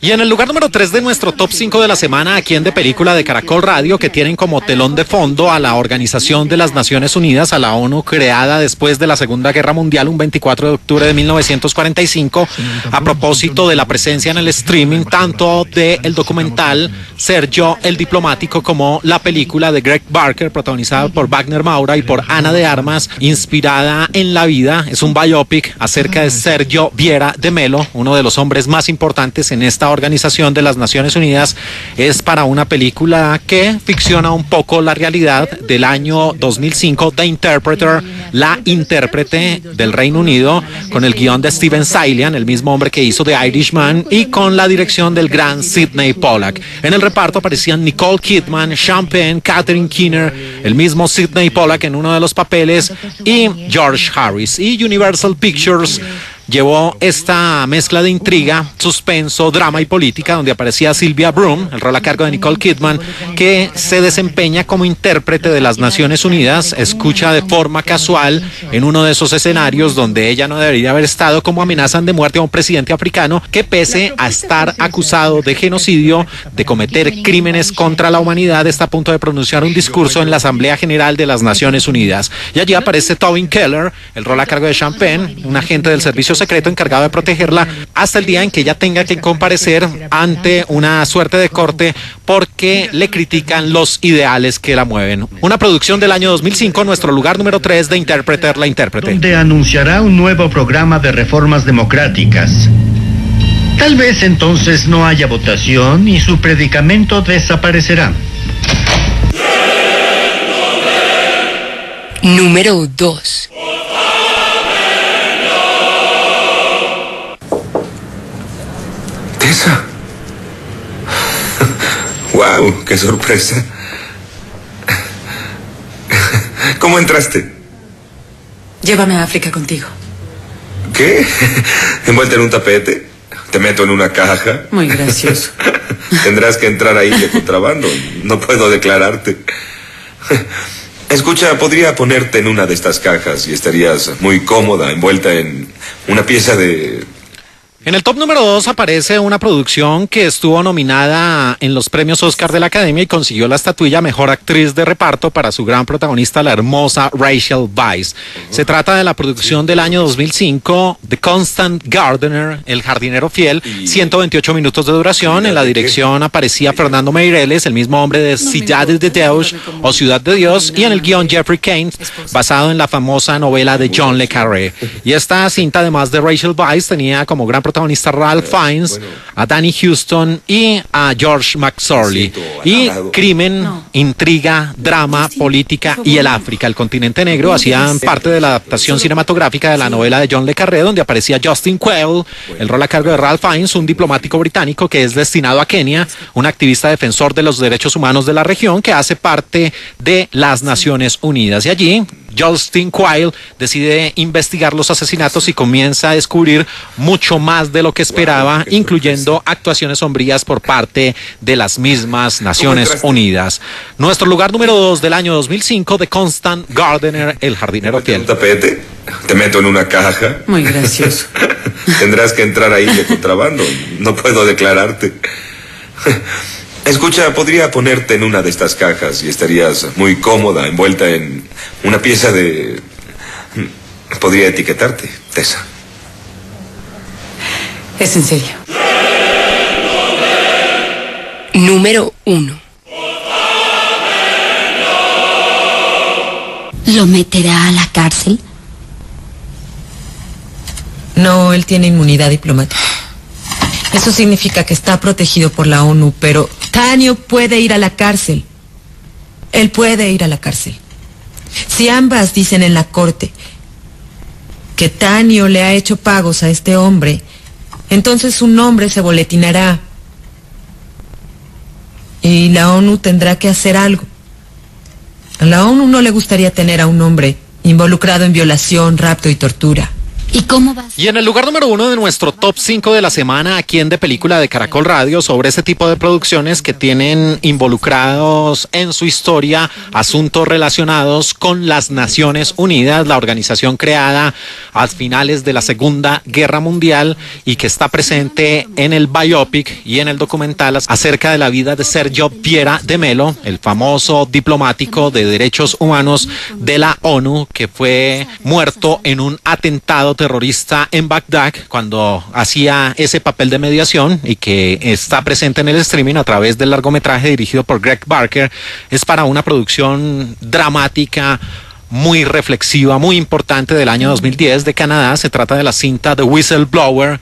Y en el lugar número 3 de nuestro top 5 de la semana, aquí en De Película de Caracol Radio, que tienen como telón de fondo a la Organización de las Naciones Unidas, a la ONU, creada después de la Segunda Guerra Mundial, un 24 de octubre de 1945, a propósito de la presencia en el streaming tanto del documental Sergio el Diplomático como la película de Greg Barker, protagonizada por Wagner Maura y por Ana de Armas, inspirada en la vida. Es un biopic acerca de Sergio Vieira de Mello, uno de los hombres más importantes en esta Organización de las Naciones Unidas. Es para una película que ficciona un poco la realidad del año 2005, The Interpreter, la intérprete del Reino Unido, con el guión de Steven Salian, el mismo hombre que hizo The Irishman, y con la dirección del gran Sidney Pollack. En el reparto aparecían Nicole Kidman, Sean Penn, Catherine Keener, el mismo Sidney Pollack en uno de los papeles, y George Harris. Y Universal Pictures llevó esta mezcla de intriga, suspenso, drama y política, donde aparecía Sylvia Broom, el rol a cargo de Nicole Kidman, que se desempeña como intérprete de las Naciones Unidas, escucha de forma casual en uno de esos escenarios donde ella no debería haber estado, como amenazan de muerte a un presidente africano que, pese a estar acusado de genocidio, de cometer crímenes contra la humanidad, está a punto de pronunciar un discurso en la Asamblea General de las Naciones Unidas. Y allí aparece Tobin Keller, el rol a cargo de Sean Penn, un agente del servicio secreto encargado de protegerla hasta el día en que ella tenga que comparecer ante una suerte de corte porque le critican los ideales que la mueven. Una producción del año 2005, nuestro lugar número 3 de Interpreter, la intérprete. Donde anunciará un nuevo programa de reformas democráticas. Tal vez entonces no haya votación y su predicamento desaparecerá. Número 2. Tessa. ¡Wow! ¡Qué sorpresa! ¿Cómo entraste? Llévame a África contigo. ¿Qué? ¿Envuelta en un tapete? Te meto en una caja. Muy gracioso. Tendrás que entrar ahí de contrabando. No puedo declararte. Escucha, podría ponerte en una de estas cajas y estarías muy cómoda, envuelta en una pieza de... En el top número 2 aparece una producción que estuvo nominada en los premios Oscar de la Academia y consiguió la estatuilla Mejor Actriz de Reparto para su gran protagonista, la hermosa Rachel Weisz. Se trata de la producción del año 2005, The Constant Gardener, El Jardinero Fiel, 128 minutos de duración. En la dirección aparecía Fernando Meireles, el mismo hombre de Cidade de Deus o Ciudad de Dios, y en el guión Jeffrey Kane, basado en la famosa novela de John le Carré. Y esta cinta, además de Rachel Weisz, tenía como gran protagonista Ralph Fiennes, a Danny Huston y a George McSorley. Y crimen, intriga, drama, política y el África, el continente negro, hacían parte de la adaptación cinematográfica de la novela de John le Carré, donde aparecía Justin Quayle, el rol a cargo de Ralph Fiennes, un diplomático británico que es destinado a Kenia, un activista defensor de los derechos humanos de la región que hace parte de las Naciones Unidas. Y allí Justin Quayle decide investigar los asesinatos y comienza a descubrir mucho más de lo que esperaba, incluyendo actuaciones sombrías por parte de las mismas Naciones Unidas. Nuestro lugar número 2 del año 2005, The Constant Gardener, El Jardinero Fiel. Un tapete, te meto en una caja. Muy gracioso. Tendrás que entrar ahí de contrabando. No puedo declararte. Escucha, podría ponerte en una de estas cajas y estarías muy cómoda, envuelta en una pieza de... Podría etiquetarte, Tessa. Es en serio. Número 1. ¿Lo meterá a la cárcel? No, él tiene inmunidad diplomática. Eso significa que está protegido por la ONU, pero Tanio puede ir a la cárcel. Él puede ir a la cárcel. Si ambas dicen en la corte que Tanio le ha hecho pagos a este hombre, entonces su nombre se boletinará. Y la ONU tendrá que hacer algo. A la ONU no le gustaría tener a un hombre involucrado en violación, rapto y tortura. ¿Y cómo vas? Y en el lugar número 1 de nuestro top 5 de la semana, aquí en De Película de Caracol Radio, sobre ese tipo de producciones que tienen involucrados en su historia asuntos relacionados con las Naciones Unidas, la organización creada a finales de la Segunda Guerra Mundial y que está presente en el biopic y en el documental acerca de la vida de Sergio Piera de Mello, el famoso diplomático de derechos humanos de la ONU que fue muerto en un atentado terrorista en Bagdad cuando hacía ese papel de mediación y que está presente en el streaming a través del largometraje dirigido por Greg Barker. Es para una producción dramática muy reflexiva, muy importante del año 2010 de Canadá. Se trata de la cinta The Whistleblower,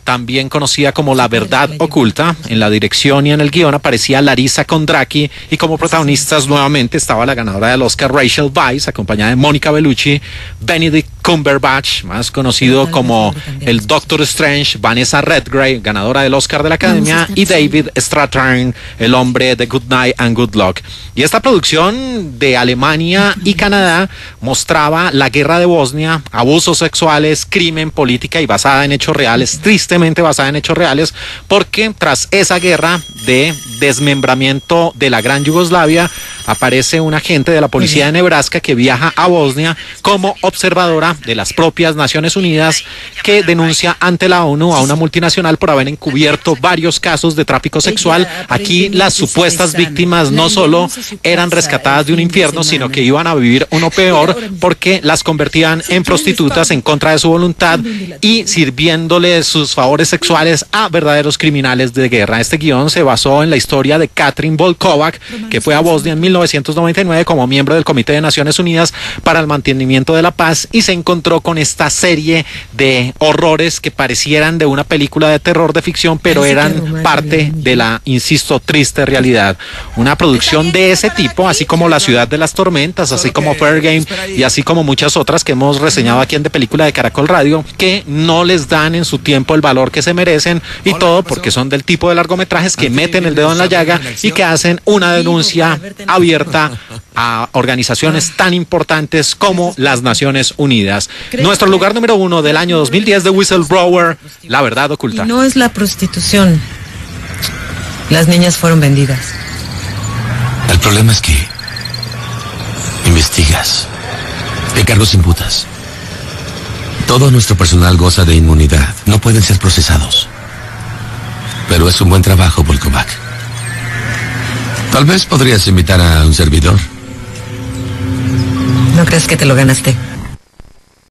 también conocida como La Verdad Oculta. En la dirección y en el guión aparecía Larissa Kondraki y como protagonistas nuevamente estaba la ganadora del Oscar Rachel Weisz, acompañada de Mónica Bellucci, Benedict Cumberbatch, más conocido como el Doctor Strange, Vanessa Redgrave, ganadora del Oscar de la Academia, y David Strathairn, el hombre de Good Night and Good Luck. Y esta producción de Alemania y Canadá mostraba la guerra de Bosnia, abusos sexuales, crimen, política y basada en hechos reales, tristemente basada en hechos reales, porque tras esa guerra de desmembramiento de la gran Yugoslavia, aparece un agente de la policía de Nebraska que viaja a Bosnia como observadora de las propias Naciones Unidas, que denuncia ante la ONU a una multinacional por haber encubierto varios casos de tráfico sexual. Aquí las supuestas víctimas no solo eran rescatadas de un infierno, sino que iban a vivir uno peor porque las convertían en prostitutas en contra de su voluntad y sirviéndole sus favores sexuales a verdaderos criminales de guerra. Este guión se basó en la historia de Katrin Volkovac, que fue a Bosnia en 1999 como miembro del Comité de Naciones Unidas para el Mantenimiento de la Paz y se encontró con esta serie de horrores que parecieran de una película de terror de ficción, pero eran parte de la, insisto, triste realidad. Una producción de ese tipo, así como La Ciudad de las Tormentas, así como Fair Game y así como muchas otras que hemos reseñado aquí en De Película de Caracol Radio, que no les dan en su tiempo el valor que se merecen, y todo porque son del tipo de largometrajes que meten el dedo en la llaga y que hacen una denuncia abierta abierta a organizaciones tan importantes como las Naciones Unidas. Nuestro lugar número 1 del año 2010 de Whistleblower, La Verdad Oculta. Y no es la prostitución. Las niñas fueron vendidas. El problema es que investigas. ¿Qué cargos imputas? Todo nuestro personal goza de inmunidad. No pueden ser procesados. Pero es un buen trabajo, Volkovac. Tal vez podrías invitar a un servidor. ¿No crees que te lo ganaste?